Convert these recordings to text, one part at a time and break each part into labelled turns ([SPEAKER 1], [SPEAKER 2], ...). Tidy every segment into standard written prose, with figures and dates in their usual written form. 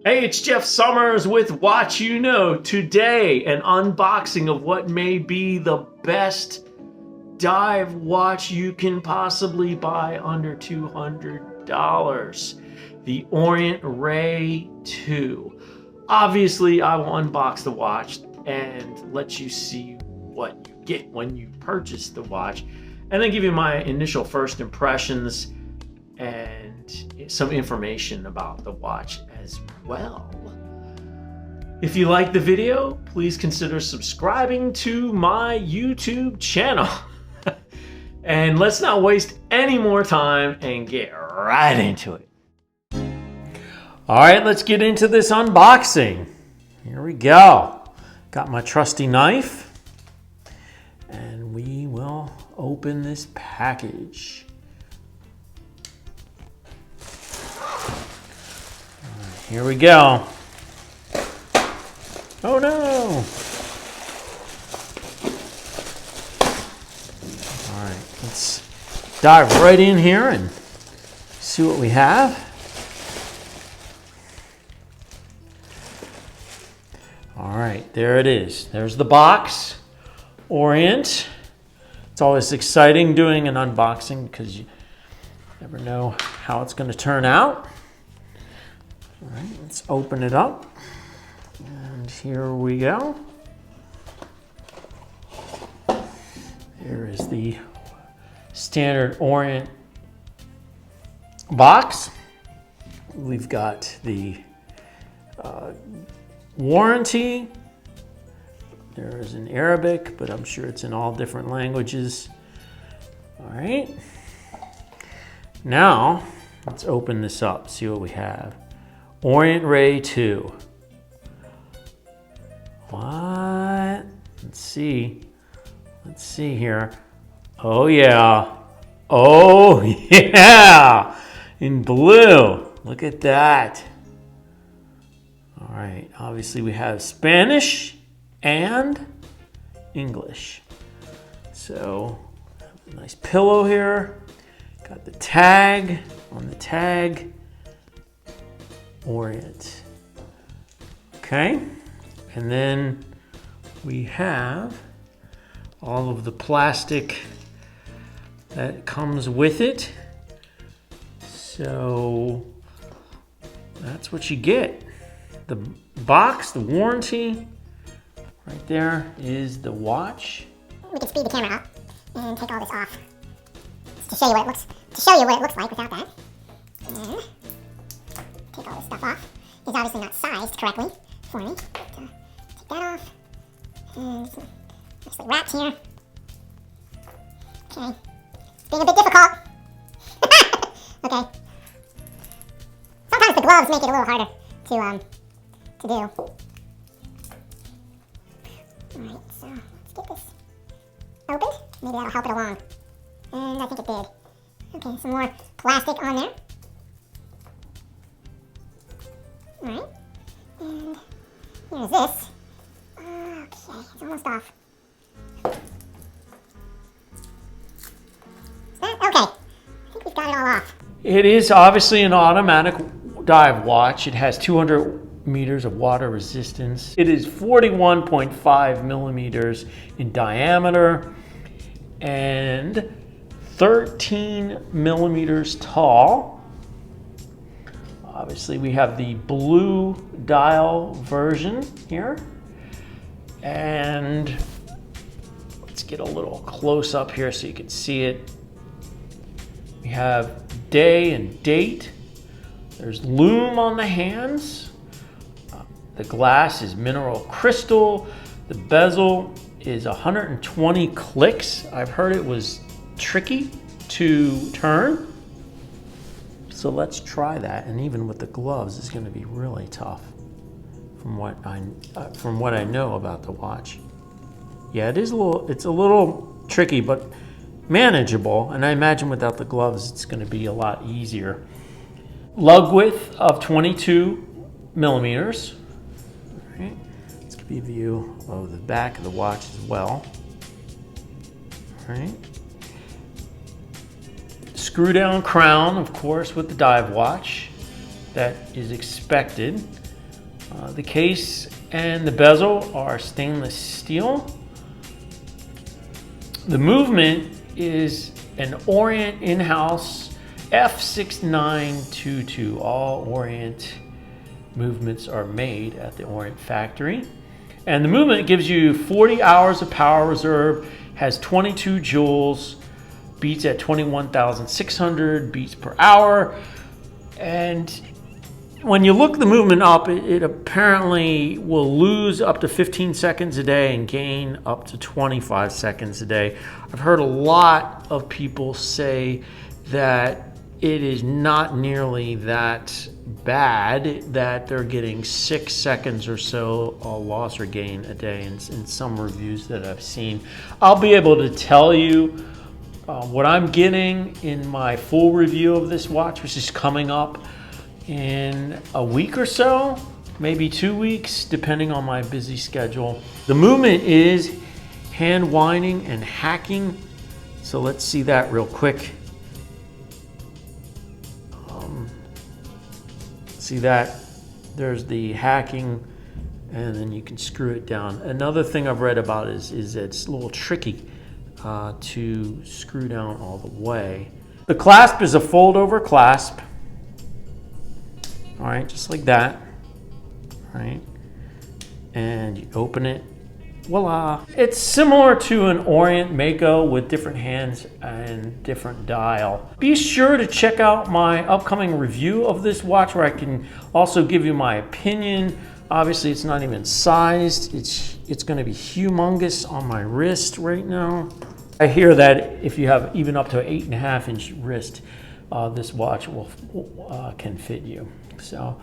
[SPEAKER 1] Hey, it's Jeff Summers with Watch You Know. Today, an unboxing of what may be the best dive watch you can possibly buy under $200. The Orient Ray II. Obviously, I will unbox the watch and let you see what you get when you purchase the watch, and then give you my initial first impressions and some information about the watch as well. If you like the video, please consider subscribing to my YouTube channel. And let's not waste any more time and get right into it. All right, let's get into this unboxing. Here we go. Got my trusty knife, and we will open this package. Here we go. Oh no! All right, let's dive right in here and see what we have. All right, there it is. There's the box. Orient. It's always exciting doing an unboxing because you never know how it's going to turn out. All right, let's open it up. And here we go. There is the standard Orient box. We've got the warranty. There is in Arabic, but I'm sure it's in all different languages. All right. Now, let's open this up, see what we have. Orient Ray II. What? Let's see. Let's see here. Oh yeah. Oh yeah. In blue. Look at that. All right. Obviously we have Spanish and English. So, a nice pillow here. Got the tag. On the tag, Orient. Okay, and then we have all of the plastic that comes with it. So that's what you get. The box, the warranty, right there is the watch.
[SPEAKER 2] We can speed the camera up and take all this off to show you what it looks. To show you what it looks like without that. And take all this stuff off. It's obviously not sized correctly for me. Take that off. And it's nicely wrapped here. Okay. Being a bit difficult. Okay. Sometimes the gloves make it a little harder to do. Alright, so let's get this opened. Maybe that'll help it along. And I think it did. Okay, some more plastic on there. Alright. And here's this. Okay, it's almost off. Okay, I think we've got it all off.
[SPEAKER 1] It is obviously an automatic dive watch. It has 200 meters of water resistance. It is 41.5 millimeters in diameter and 13 millimeters tall. Obviously we have the blue dial version here, and let's get a little close up here so you can see it. We have day and date. There's lume on the hands. The glass is mineral crystal. The bezel is 120 clicks. I've heard it was tricky to turn. So let's try that, and even with the gloves, it's going to be really tough from what I know about the watch. Yeah, it's a little tricky, but manageable, and I imagine without the gloves, it's going to be a lot easier. Lug width of 22 millimeters. All right, let's give you a view of the back of the watch as well. All right. Screw down crown, of course, with the dive watch. That is expected. The case and the bezel are stainless steel. The movement is an Orient in-house F6922. All Orient movements are made at the Orient factory. And the movement gives you 40 hours of power reserve, has 22 joules, beats at 21,600 beats per hour. And when you look the movement up, it apparently will lose up to 15 seconds a day and gain up to 25 seconds a day. I've heard a lot of people say that it is not nearly that bad, that they're getting 6 seconds or so loss or gain a day in some reviews that I've seen. I'll be able to tell you what I'm getting in my full review of this watch, which is coming up in a week or so, maybe 2 weeks, depending on my busy schedule. The movement is hand winding and hacking. So let's see that real quick. See that? There's the hacking, and then you can screw it down. Another thing I've read about is it's a little tricky to screw down all the way. The clasp is a fold over clasp. All right, just like that. All right, and you open it. Voila! It's similar to an Orient Mako with different hands and different dial. Be sure to check out my upcoming review of this watch, where I can also give you my opinion. Obviously, it's not even sized. It's going to be humongous on my wrist right now. I hear that if you have even up to an 8.5-inch wrist, this watch can fit you. So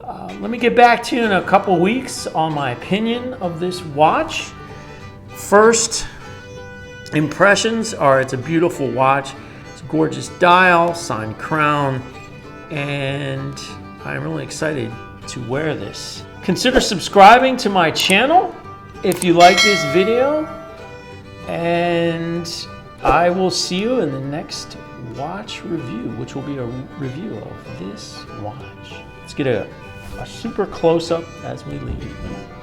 [SPEAKER 1] let me get back to you in a couple weeks on my opinion of this watch. First impressions are it's a beautiful watch. It's a gorgeous dial, signed crown, and I'm really excited to wear this. Consider subscribing to my channel if you like this video, and I will see you in the next watch review, which will be a review of this watch. Let's get a super close up as we leave.